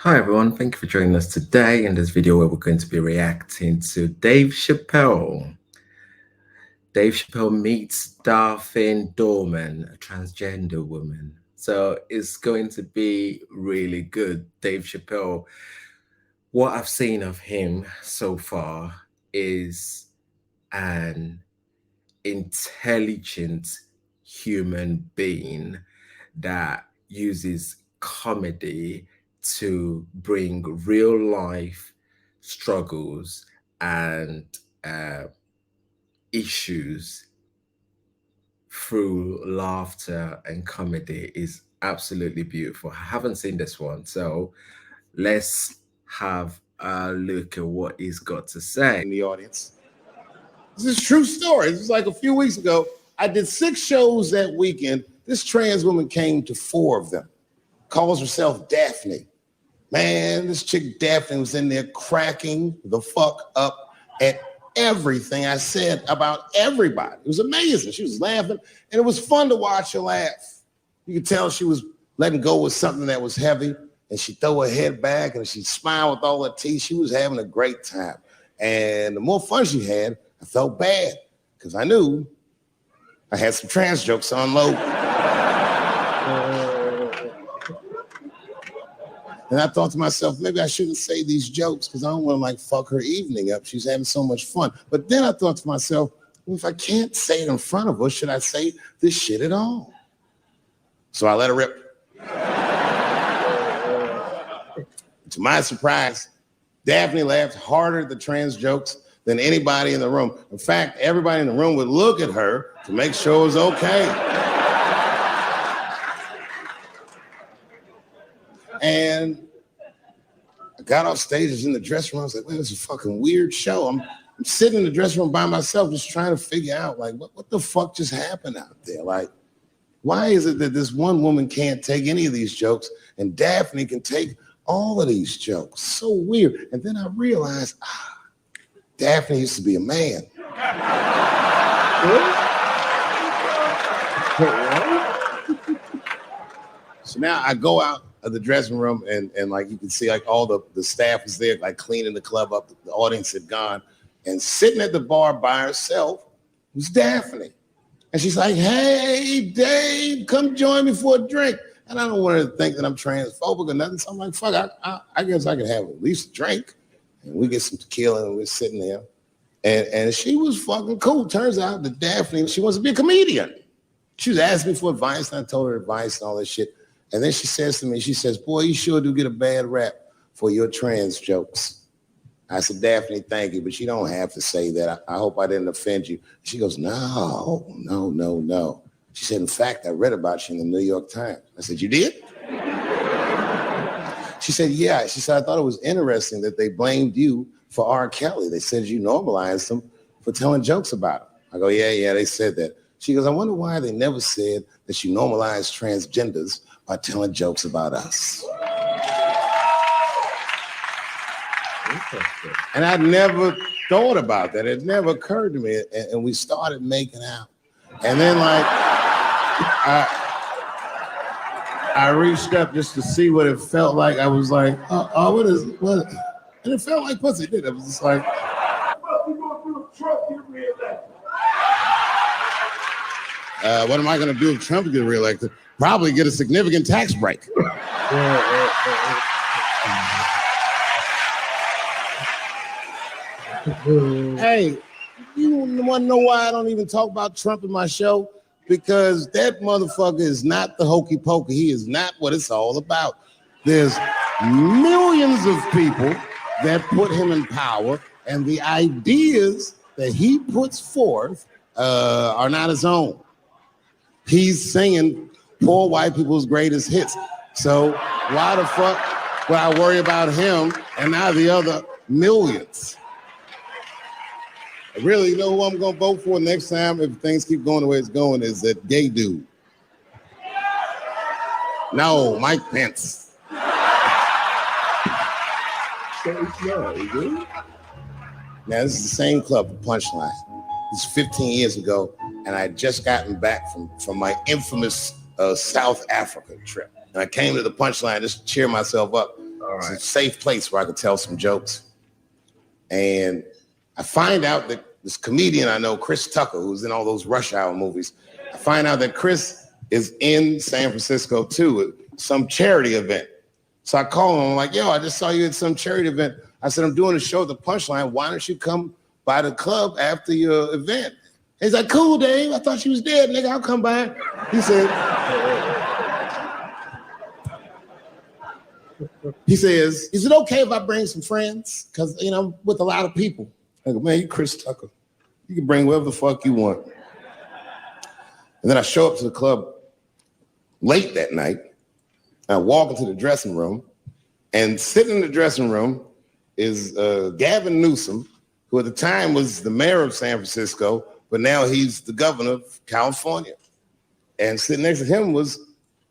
Hi everyone, thank you for joining us today in this video where we're going to be reacting to Dave Chappelle. Dave Chappelle meets Daphne Dorman, a transgender woman. So it's going to be really good. Dave Chappelle, what I've seen of him so far is an intelligent human being that uses comedy to bring real life struggles and issues through laughter and comedy is absolutely beautiful. I haven't seen this one, so let's have a look at what he's got to say. In the audience. This is a true story. This was like a few weeks ago. I did 6 shows that weekend. This trans woman came to 4 of them. Calls herself Daphne. Man, this chick Daphne was in there cracking the fuck up at everything I said about everybody. It was amazing. She was laughing, and it was fun to watch her laugh. You could tell she was letting go with something that was heavy, and she throw her head back, and she smiled with all her teeth. She was having a great time. And the more fun she had, I felt bad because I knew I had some trans jokes to unload. And I thought to myself, maybe I shouldn't say these jokes because I don't want to like fuck her evening up. She's having so much fun. But then I thought to myself, well, if I can't say it in front of her, should I say this shit at all? So I let her rip. To my surprise, Daphne laughed harder at the trans jokes than anybody in the room. In fact, everybody in the room would look at her to make sure it was okay. And I got off stage, I was in the dressing room. I was like, man, this is a fucking weird show. I'm sitting in the dressing room by myself, just trying to figure out, like, what the fuck just happened out there? Like, why is it that this one woman can't take any of these jokes and Daphne can take all of these jokes? So weird. And then I realized, Daphne used to be a man. So now I go out of the dressing room and like you can see like all the staff was there like cleaning the club up. The audience had gone. And sitting at the bar by herself was Daphne. And she's like, hey, Dave, come join me for a drink. And I don't want her to think that I'm transphobic or nothing. So I'm like, fuck, I guess I could have at least a drink. And we get some tequila and we're sitting there. And she was fucking cool. Turns out that Daphne, she wants to be a comedian. She was asking me for advice, and I told her advice and all that shit. And then she says to me, she says, boy, you sure do get a bad rap for your trans jokes. I said, Daphne, thank you, but you don't have to say that. I hope I didn't offend you. She goes, no. She said, in fact, I read about you in the New York Times. I said, you did? She said, yeah. She said, I thought it was interesting that they blamed you for R. Kelly. They said you normalized him for telling jokes about him. I go, yeah, they said that. She goes, I wonder why they never said that you normalized transgenders by telling jokes about us. And I never thought about that. It never occurred to me. And we started making out. And then like, I reached up just to see what it felt like. I was like, what? And it felt like pussy, did it? It was just like, what am I going to do if Trump gets reelected? Probably get a significant tax break. Hey, you want to know why I don't even talk about Trump in my show? Because that motherfucker is not the hokey pokey. He is not what it's all about. There's millions of people that put him in power, and the ideas that he puts forth are not his own. He's singing poor white people's greatest hits. So why the fuck would I worry about him and not the other millions? Really, you know who I'm gonna vote for next time if things keep going the way it's going is that gay dude. No, Mike Pence. Now, this is the same club, the Punchline. This is 15 years ago, and I had just gotten back from my infamous South Africa trip. And I came to the Punchline just to cheer myself up. It's a safe place where I could tell some jokes. And I find out that this comedian I know, Chris Tucker, who's in all those Rush Hour movies, I find out that Chris is in San Francisco too, at some charity event. So I call him, I'm like, yo, I just saw you at some charity event. I said, I'm doing a show at the Punchline. Why don't you come by the club after your event? He's like, cool, Dave. I thought you was dead, nigga. I'll come by. He says, is it okay if I bring some friends? Because, you know, I'm with a lot of people. I go, man, you Chris Tucker. You can bring whoever the fuck you want. And then I show up to the club late that night. I walk into the dressing room, and sitting in the dressing room is Gavin Newsom, who at the time was the mayor of San Francisco, but now he's the governor of California. And sitting next to him was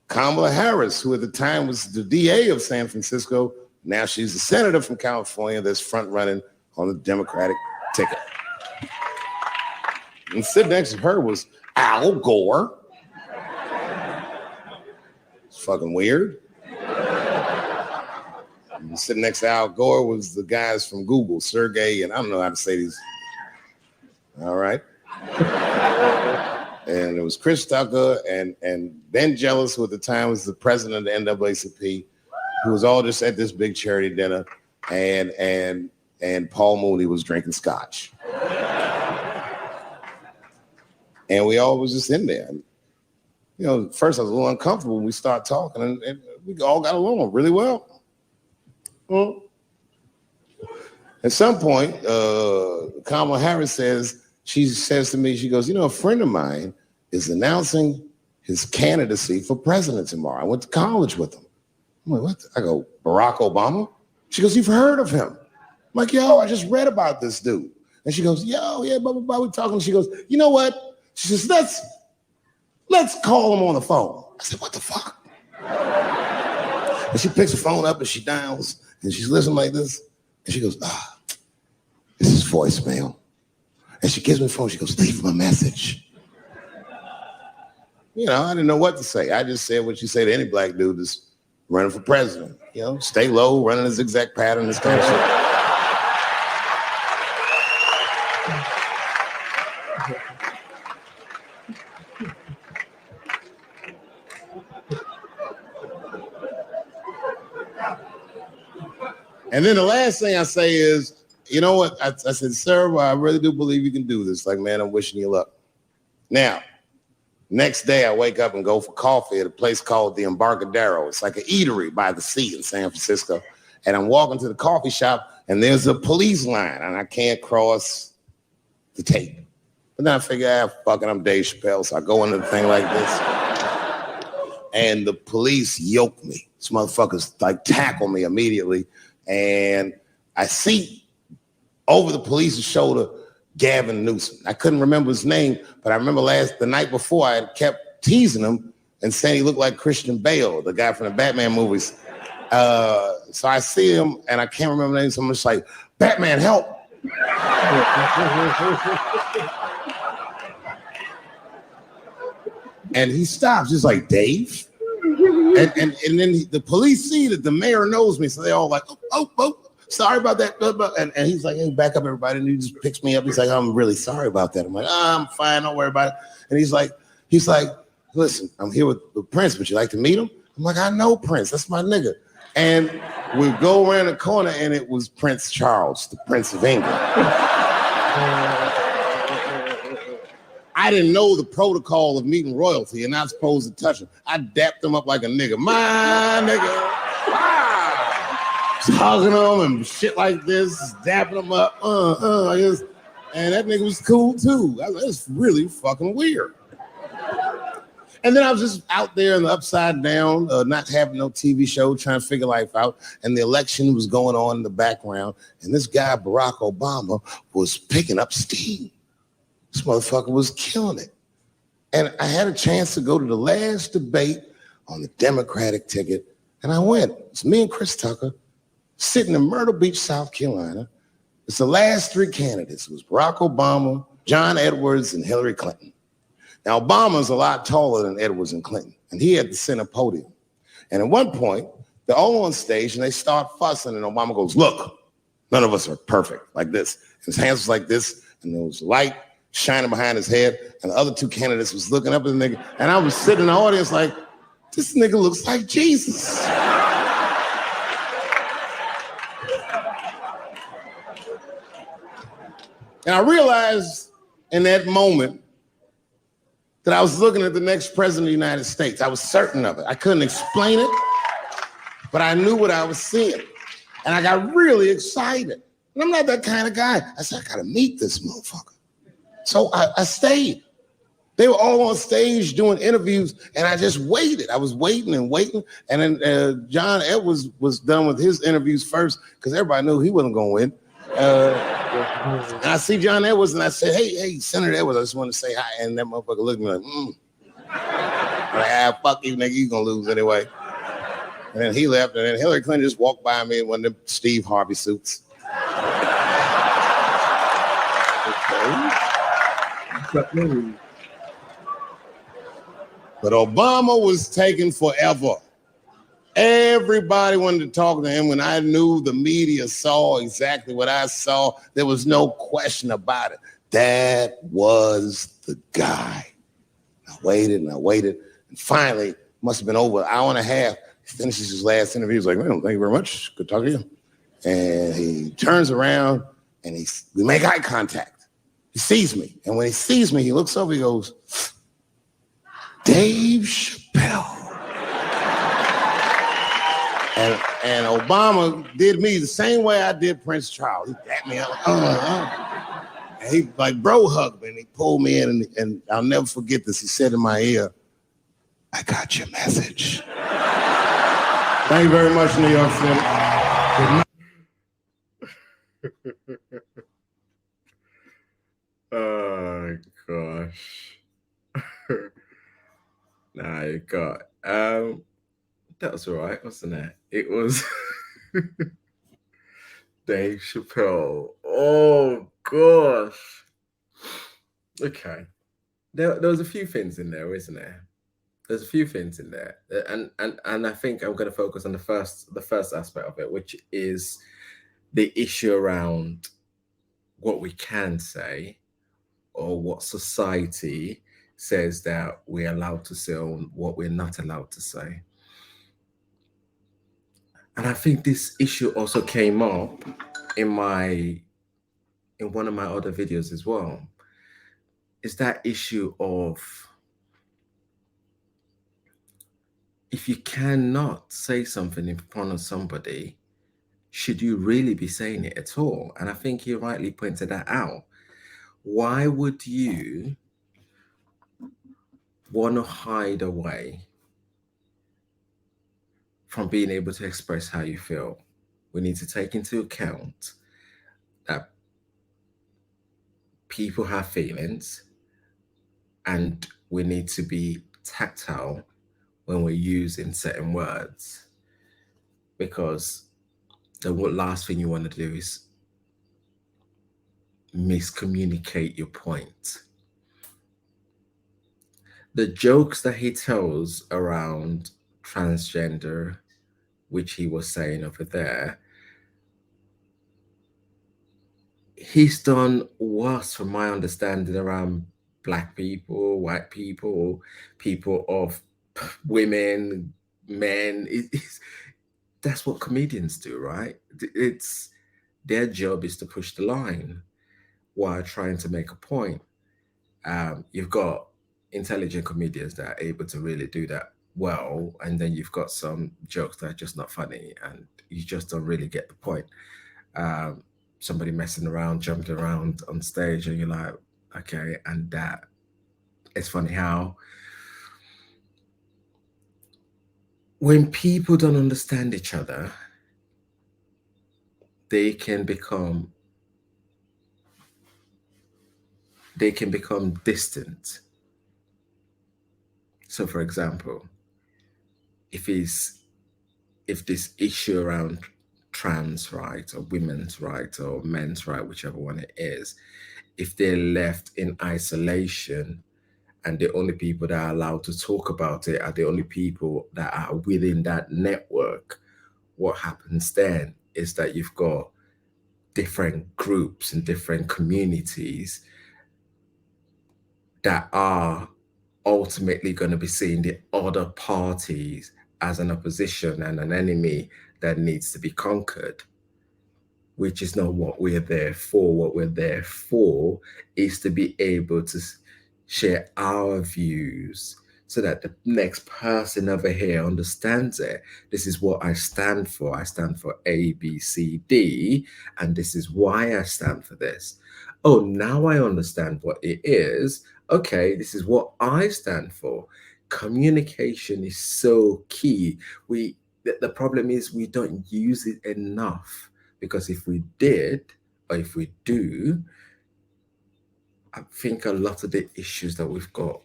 Kamala Harris, who at the time was the DA of San Francisco. Now she's the senator from California that's front running on the Democratic ticket. And sitting next to her was Al Gore. It's fucking weird. And sitting next to Al Gore was the guys from Google, Sergey, and I don't know how to say these. All right. And it was Chris Tucker and Ben Jealous, who at the time was the president of the NAACP, who was all just at this big charity dinner, and Paul Mooney was drinking scotch. And we all was just in there. You know, first I was a little uncomfortable when we started talking, and we all got along really well. At some point, Kamala Harris says to me, she goes, you know, a friend of mine is announcing his candidacy for president tomorrow. I went to college with him. I'm like, what? I go, Barack Obama? She goes, you've heard of him? I'm like, yo, I just read about this dude. And she goes, yo, yeah, blah, blah, blah, we're talking. She goes, you know what? She says, let's call him on the phone. I said, what the fuck? And she picks the phone up and she dials and she's listening like this. And she goes, this is voicemail. And she gives me the phone. She goes, leave him a message. You know, I didn't know what to say. I just said what you say to any black dude that's running for president. You know, stay low, running a zigzag pattern, this kind of shit. And then the last thing I say is, you know what? I said, sir, well, I really do believe you can do this. Like, man, I'm wishing you luck. Now, next day I wake up and go for coffee at a place called the Embarcadero. It's like an eatery by the sea in San Francisco. And I'm walking to the coffee shop and there's a police line and I can't cross the tape. But then I figure, fuck it, I'm Dave Chappelle. So I go into the thing like this. And the police yoke me. These motherfuckers like tackle me immediately. And I see over the police's shoulder Gavin Newsom. I couldn't remember his name, but I remember the night before I had kept teasing him and saying he looked like Christian Bale, the guy from the Batman movies. So I see him and I can't remember the name, so I'm just like, Batman, help. And he stops, he's like, Dave? And then the police see that the mayor knows me, so they all like, oh, sorry about that. And he's like, hey, back up, everybody. And he just picks me up. He's like, I'm really sorry about that. I'm like, I'm fine, don't worry about it. And he's like, listen, I'm here with Prince. Would you like to meet him? I'm like, I know Prince. That's my nigga. And we go around the corner, and it was Prince Charles, the Prince of England. I didn't know the protocol of meeting royalty. You're not supposed to touch him. I dapped him up like a nigga. My nigga. Wow. Just hugging him and shit like this, dapping him up. And that nigga was cool too. That's really fucking weird. And then I was just out there in the upside down, not having no TV show, trying to figure life out. And the election was going on in the background. And this guy, Barack Obama, was picking up steam. This motherfucker was killing it. And I had a chance to go to the last debate on the Democratic ticket, and I went. It's me and Chris Tucker sitting in Myrtle Beach, South Carolina. It's the last three candidates. It was Barack Obama, John Edwards, and Hillary Clinton. Now, Obama's a lot taller than Edwards and Clinton, and he had the center podium. And at one point, They're all on stage and they start fussing, and Obama goes, look, none of us are perfect, like this. His hands was like this, and there was light shining behind his head, and the other two candidates was looking up at the nigga, and I was sitting in the audience like, this nigga looks like Jesus. And I realized in that moment that I was looking at the next president of the United States. I was certain of it. I couldn't explain it, but I knew what I was seeing. And I got really excited. And I'm not that kind of guy. I said, I gotta meet this motherfucker. So I stayed. They were all on stage doing interviews, and I just waited. I was waiting and waiting. And then John Edwards was done with his interviews first, because everybody knew he wasn't gonna win. And I see John Edwards, and I said, hey, Senator Edwards, I just want to say hi. And that motherfucker looked at me like, I'm like, fuck you, nigga, you gonna lose anyway. And then he left, and then Hillary Clinton just walked by me in one of them Steve Harvey suits. But Obama was taking forever. Everybody wanted to talk to him. When I knew the media saw exactly what I saw, there was no question about it. That was the guy. I waited and I waited. And finally, must have been over an hour and a half. He finishes his last interview. He's like, well, thank you very much. Good talking to you. And he turns around and we make eye contact. He sees me. And when he sees me, he looks over, he goes, Dave Chappelle. And Obama did me the same way I did Prince Charles. He tapped me out, and he like bro hugged me, and he pulled me in, and I'll never forget this. He said in my ear, I got your message. Thank you very much, New York City. Oh gosh. Nah, you got that was all right, wasn't it? It was Dave Chappelle. Oh gosh. Okay. There was a few things in there, isn't there? There's a few things in there. And I think I'm gonna focus on the first aspect of it, which is the issue around what we can say or what society says that we're allowed to say or what we're not allowed to say. And I think this issue also came up in one of my other videos as well. Is that issue of if you cannot say something in front of somebody, should you really be saying it at all? And I think you rightly pointed that out. Why would you want to hide away from being able to express how you feel? We need to take into account that people have feelings, and we need to be tactile when we're using certain words, because the last thing you want to do is miscommunicate your point. The jokes that he tells around transgender, which he was saying over there, he's done worse, from my understanding, around Black people, white people, people of women, men. That's what comedians do, right? It's their job is to push the line while trying to make a point. You've got intelligent comedians that are able to really do that well, and then you've got some jokes that are just not funny, and you just don't really get the point. Somebody messing around, jumping around on stage, and you're like, okay, and that it's funny how when people don't understand each other, they can become distant. So for example, if this issue around trans rights or women's rights or men's right, whichever one it is, if they're left in isolation and the only people that are allowed to talk about it are the only people that are within that network what happens then is that you've got different groups and different communities that are ultimately going to be seeing the other parties as an opposition and an enemy that needs to be conquered, which is not what we're there for. What we're there for is to be able to share our views so that the next person over here understands it. This is what I stand for. I stand for A, B, C, D, and this is why I stand for this. Oh, now I understand what it is. Okay, this is what I stand for. Communication is so key. The problem is we don't use it enough, because if we did, or if we do, I think a lot of the issues that we've got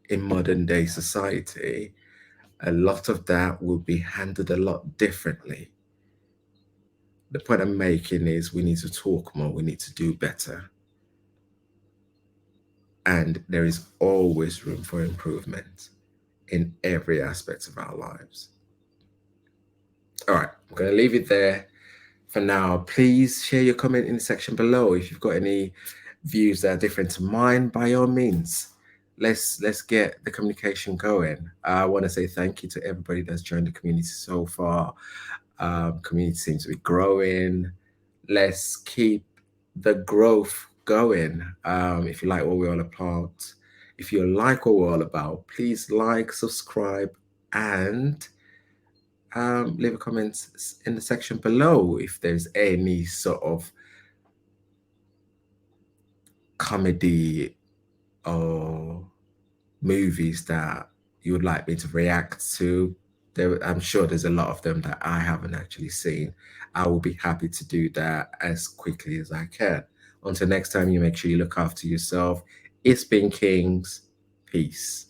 in modern day society, a lot of that will be handled a lot differently. The point I'm making is we need to talk more, we need to do better. And there is always room for improvement in every aspect of our lives. All right, I'm going to leave it there for now. Please share your comment in the section below. If you've got any views that are different to mine, by all means, let's get the communication going. I want to say thank you to everybody that's joined the community so far. Community seems to be growing. Let's keep the growth going. If you like what we're all about, if you like what we're all about, please like, subscribe, and leave a comment in the section below if there's any sort of comedy or movies that you would like me to react to. I'm sure there's a lot of them that I haven't actually seen. I will be happy to do that as quickly as I can. Until next time, you make sure you look after yourself. It's been Kings. Peace.